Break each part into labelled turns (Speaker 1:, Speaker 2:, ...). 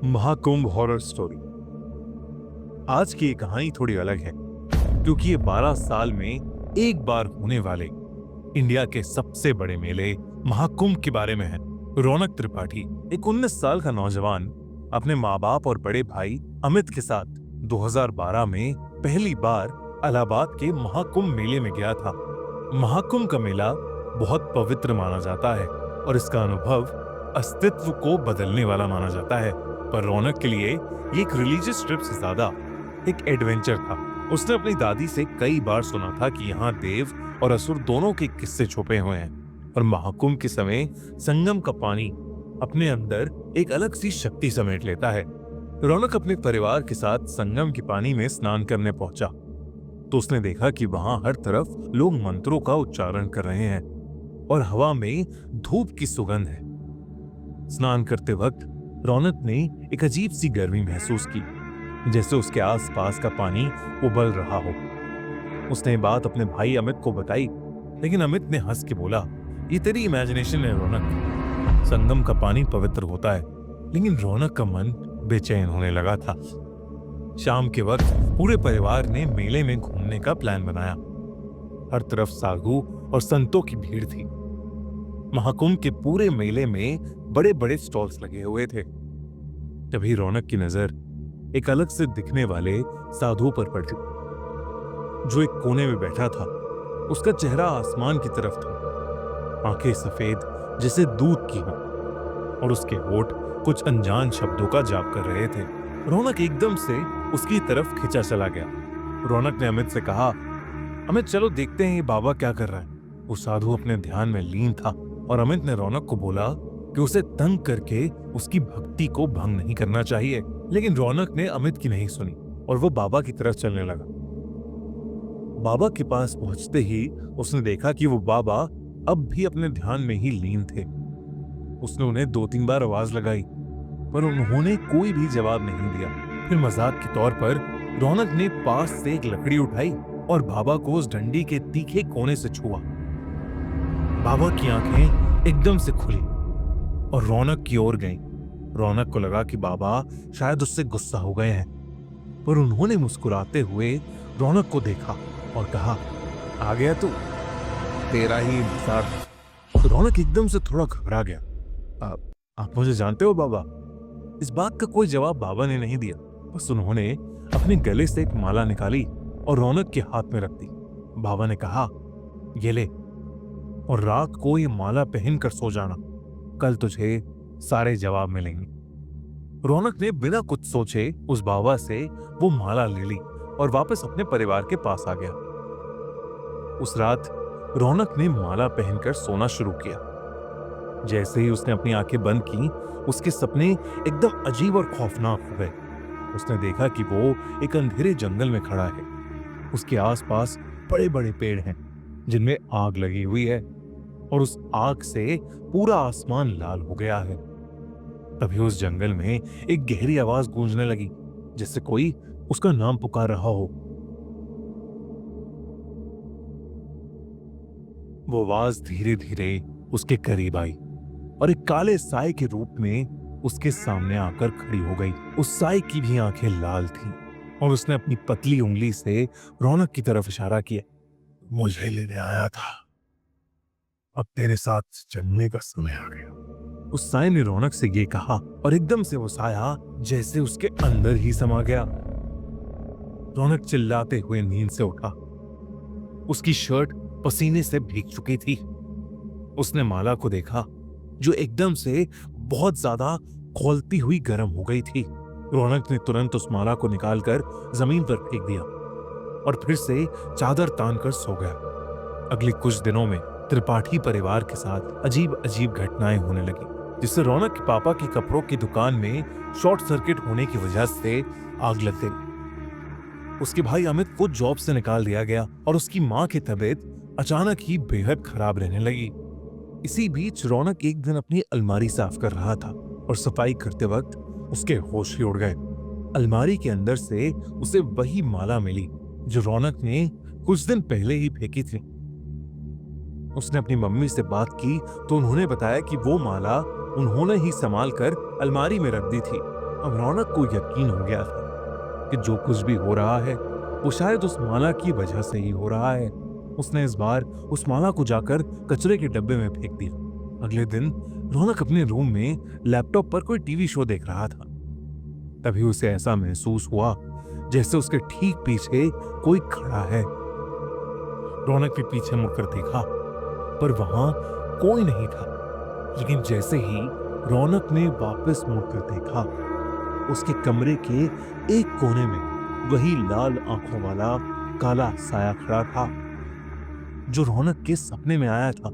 Speaker 1: Mahakumbh horror story. आज की ये कहानी थोड़ी अलग है क्योंकि ये 12 साल में एक बार होने वाले इंडिया के सबसे बड़े मेले महाकुंभ के बारे में है। रौनक त्रिपाठी एक 19 साल का नौजवान अपने माँ बाप और बड़े भाई अमित के साथ 2012 में पहली बार इलाहाबाद के महाकुंभ मेले में गया था। महाकुंभ का मेला बहुत पवित्र माना जाता है और इसका अनुभव अस्तित्व को बदलने वाला माना जाता है, पर रौनक के लिए ये एक रिलीजियस ट्रिप से ज्यादा एक एडवेंचर था। उसने अपनी दादी से कई बार सुना था कि यहाँ देव और असुर दोनों के किस्से छुपे हुए हैं और महाकुंभ के समय संगम का पानी अपने अंदर एक अलग सी शक्ति समेट लेता है। रौनक अपने परिवार के साथ संगम के पानी में स्नान करने पहुंचा तो उसने देखा कि वहां हर तरफ लोग मंत्रों का उच्चारण कर रहे हैं और हवा में धूप की सुगंध है। स्नान करते वक्त रौनक ने एक अजीब सी गर्मी महसूस की, जैसे उसके आसपास का पानी उबल रहा हो। उसने बात अपने भाई अमित को बताई, लेकिन अमित ने हंस के बोला, ये तेरी इमेजिनेशन है रौनक। संगम का पानी पवित्र होता है। लेकिन रौनक का मन बेचैन होने लगा था। शाम के वक्त पूरे परिवार ने मेले में घूमने का प्लान बनाया। हर तरफ साधु और संतों की भीड़ थी। महाकुंभ के पूरे मेले में बड़े बड़े स्टॉल्स लगे हुए थे। तभी रौनक की नजर एक अलग से दिखने वाले साधु पर पड़ी, जो एक कोने में बैठा था। उसका चेहरा आसमान की तरफ था, आंखें सफेद जैसे दूध की हों और उसके होठ कुछ अनजान शब्दों का जाप कर रहे थे। रौनक एकदम से उसकी तरफ खिंचा चला गया। रौनक ने अमित से कहा, अमित चलो देखते हैं ये बाबा क्या कर रहा है। वो साधु अपने ध्यान में लीन था और अमित ने रौनक को बोला कि उसे तंग करके उसकी भक्ति को भंग नहीं करना चाहिए। लेकिन रौनक ने अमित की नहीं सुनी और वो बाबा की तरफ चलने लगा। बाबा के पास पहुंचते ही उसने देखा कि वो बाबा अब भी अपने ध्यान में ही लीन थे। उसने उन्हें 2-3 बार आवाज लगाई, पर उन्होंने कोई भी जवाब नहीं दिया। फिर मजाक के तौर पर रौनक ने पास से एक लकड़ी उठाई और बाबा को उस डंडी के तीखे कोने से छुआ। बाबा की आंखें एकदम से खुली और रौनक की ओर गईं। रौनक को लगा कि बाबा शायद उससे गुस्सा हो गए हैं, पर उन्होंने मुस्कुराते हुए रौनक को देखा और कहा, आ गया तू, तेरा ही इंतजार। रौनक एकदम से थोड़ा घबरा गया। आप मुझे जानते हो बाबा? इस बात का कोई जवाब बाबा ने नहीं दिया। बस उन्होंने अपने गले से एक माला निकाली और रौनक के हाथ में रख दी। बाबा ने कहा, ये ले और रात को ये माला पहनकर सो जाना, कल तुझे सारे जवाब मिलेंगे। रौनक ने बिना कुछ सोचे उस बाबा से वो माला ले ली और वापस अपने परिवार के पास आ गया। उस रात रौनक ने माला पहनकर सोना शुरू किया। जैसे ही उसने अपनी आंखें बंद की, उसके सपने एकदम अजीब और खौफनाक हो गए। उसने देखा कि वो एक अंधेरे जंगल में खड़ा है। उसके आसपास बड़े बड़े पेड़ हैं जिनमें आग लगी हुई है और उस आग से पूरा आसमान लाल हो गया है। तभी उस जंगल में एक गहरी आवाज गूंजने लगी, जैसे कोई उसका नाम पुकार रहा हो। वो आवाज धीरे धीरे उसके करीब आई और एक काले साए के रूप में उसके सामने आकर खड़ी हो गई। उस साए की भी आंखें लाल थीं और उसने अपनी पतली उंगली से रौनक की तरफ इशारा किया। मुझे लेने आया था, अब तेरे साथ चलने का समय आ गया। उस साए ने रौनक से ये कहा और एकदम से वो साया जैसे उसके अंदर ही समा गया। रौनक चिल्लाते हुए नींद से उठा। उसकी शर्ट पसीने से भीग चुकी थी। उसने माला को देखा जो एकदम से बहुत ज्यादा खौलती हुई गर्म हो गई थी। रौनक ने तुरंत उस माला को निकालकर जमीन पर फेंक दिया और फिर से चादर तानकर सो गया। अगले कुछ दिनों में त्रिपाठी परिवार के साथ अजीब अजीब घटनाएं होने लगी, जिससे रौनक के पापा की कपड़ों की दुकान में शॉर्ट सर्किट होने की वजह से आग लग गई। उसके भाई अमित को जॉब से निकाल दिया गया और उसकी मां की तबीयत अचानक ही बेहद खराब रहने लगी। इसी बीच रौनक एक दिन अपनी अलमारी साफ कर रहा था और सफाई करते वक्त उसके होश ही उड़ गए। अलमारी के अंदर से उसे वही माला मिली जो रौनक ने कुछ दिन पहले ही फेंकी थी। उसने अपनी मम्मी से बात की तो उन्होंने बताया कि वो माला उन्होंने ही संभाल कर अलमारी में रख दी थी अब रौनक को यकीन हो गया था कि जो कुछ भी हो रहा है वो शायद उस माला की वजह से ही हो रहा है। उसने इस बार उस माला को जाकर कचरे के डब्बे में फेंक दिया। अगले दिन रौनक अपने रूम में लैपटॉप पर कोई टीवी शो देख रहा था। तभी उसे ऐसा महसूस हुआ जैसे उसके ठीक पीछे कोई खड़ा है। रौनक ने पीछे मुड़कर देखा पर वहां कोई नहीं था। लेकिन जैसे ही रौनक ने वापस मुड़कर देखा, उसके कमरे के एक कोने में वही लाल आंखों वाला काला साया खड़ा था जो रौनक के सपने में आया था।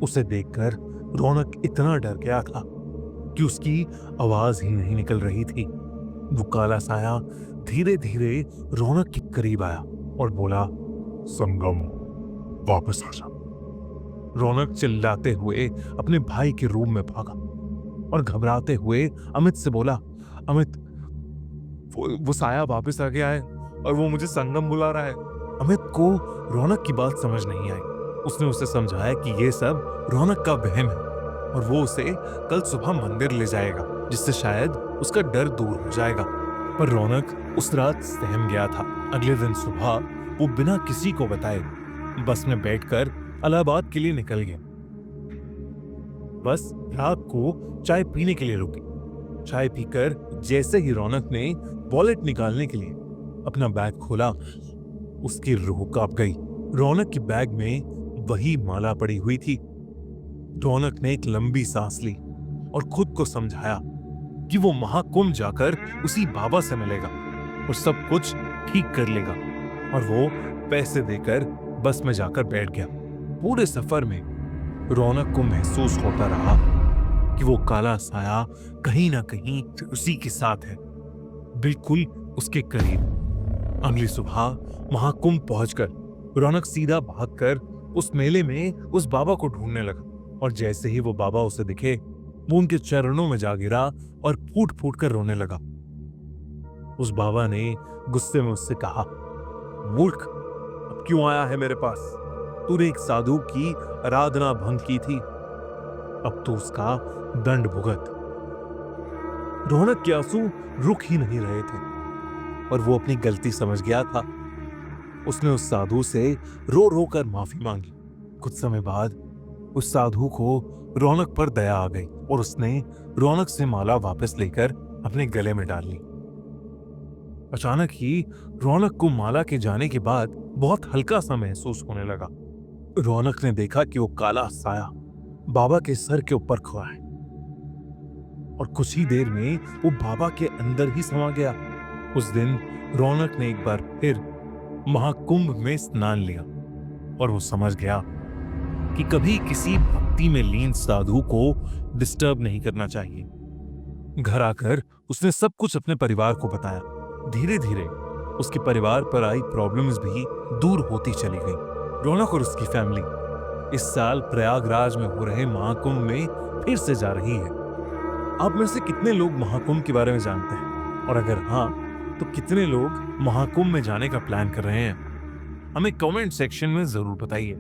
Speaker 1: उसे देखकर रौनक इतना डर गया था कि उसकी आवाज ही नहीं निकल रही थी। वो काला साया धीरे धीरे रौनक के करीब आया और बोला, संगम, वापस आ जा। रौनक चिल्लाते हुए अपने भाई के रूम में भागा और घबराते हुए अमित से बोला, अमित, वो साया वापस आ गया है और वो मुझे संगम बुला रहा है। अमित को रौनक की बात समझ नहीं आई। उसने उसे समझाया कि ये सब रौनक का वहम है और वो उसे कल सुबह मंदिर ले जाएगा, जिससे शायद उसका डर दूर हो जाएगा। पर रौनक उस रात सहम गया था। अगले दिन सुबह वो बिना किसी को बताए बस में बैठकर इलाहाबाद के लिए निकल गया। बस रात को चाय पीने के लिए रुकी। चाय पीकर जैसे ही रौनक ने वॉलेट निकालने के लिए अपना बैग खोला, उसकी रूह कांप गई। रौनक के बैग में वही माला पड़ी हुई थी। रौनक ने एक लंबी सांस ली और खुद को समझाया कि वो महाकुंभ जाकर उसी बाबा से मिलेगा और सब कुछ ठीक कर लेगा। और वो पैसे देकर बस में जाकर बैठ गया। पूरे सफर में रौनक को महसूस होता रहा कि वो काला साया कहीं ना कहीं उसी के साथ है, बिल्कुल उसके करीब। अगली सुबह महाकुंभ पहुंचकर रौनक सीधा भागकर उस मेले में उस बाबा को ढूंढने लगा। और जैसे ही वो बाबा उसे दिखे, वो उनके चरणों में जा गिरा और फूट फूट कर रोने लगा। उस बाबा ने गुस्से में उससे कहा, मूर्ख, अब क्यों आया है मेरे पास? तूने एक साधु की आराधना भंग की थी, अब तो उसका दंड भुगत। रौनक के आंसू रुक ही नहीं रहे थे और वो अपनी गलती समझ गया था। उसने उस साधु से रो रो कर माफी मांगी। कुछ समय बाद उस साधु को रौनक पर दया आ गई और उसने रौनक से माला वापस लेकर अपने गले में डाल ली। अचानक ही रौनक को माला के जाने के बाद बहुत हल्का सा महसूस होने लगा। रौनक ने देखा कि वो काला साया बाबा के सर के ऊपर खड़ा है और कुछ ही देर में वो बाबा के अंदर ही समा गया। उस दिन रौनक ने एक बार फिर महाकुंभ में स्नान लिया और वो समझ गया कि कभी किसी भक्ति में लीन साधु को डिस्टर्ब नहीं करना चाहिए। घर आकर उसने सब कुछ अपने परिवार को बताया। धीरे धीरे उसके परिवार पर आई प्रॉब्लम्स भी दूर होती चली गई। रौनक और उसकी फैमिली इस साल प्रयागराज में हो रहे महाकुंभ में फिर से जा रही है। आप में से कितने लोग महाकुंभ के बारे में जानते हैं? और अगर हाँ, तो कितने लोग महाकुंभ में जाने का प्लान कर रहे हैं? हमें कमेंट सेक्शन में जरूर बताइए।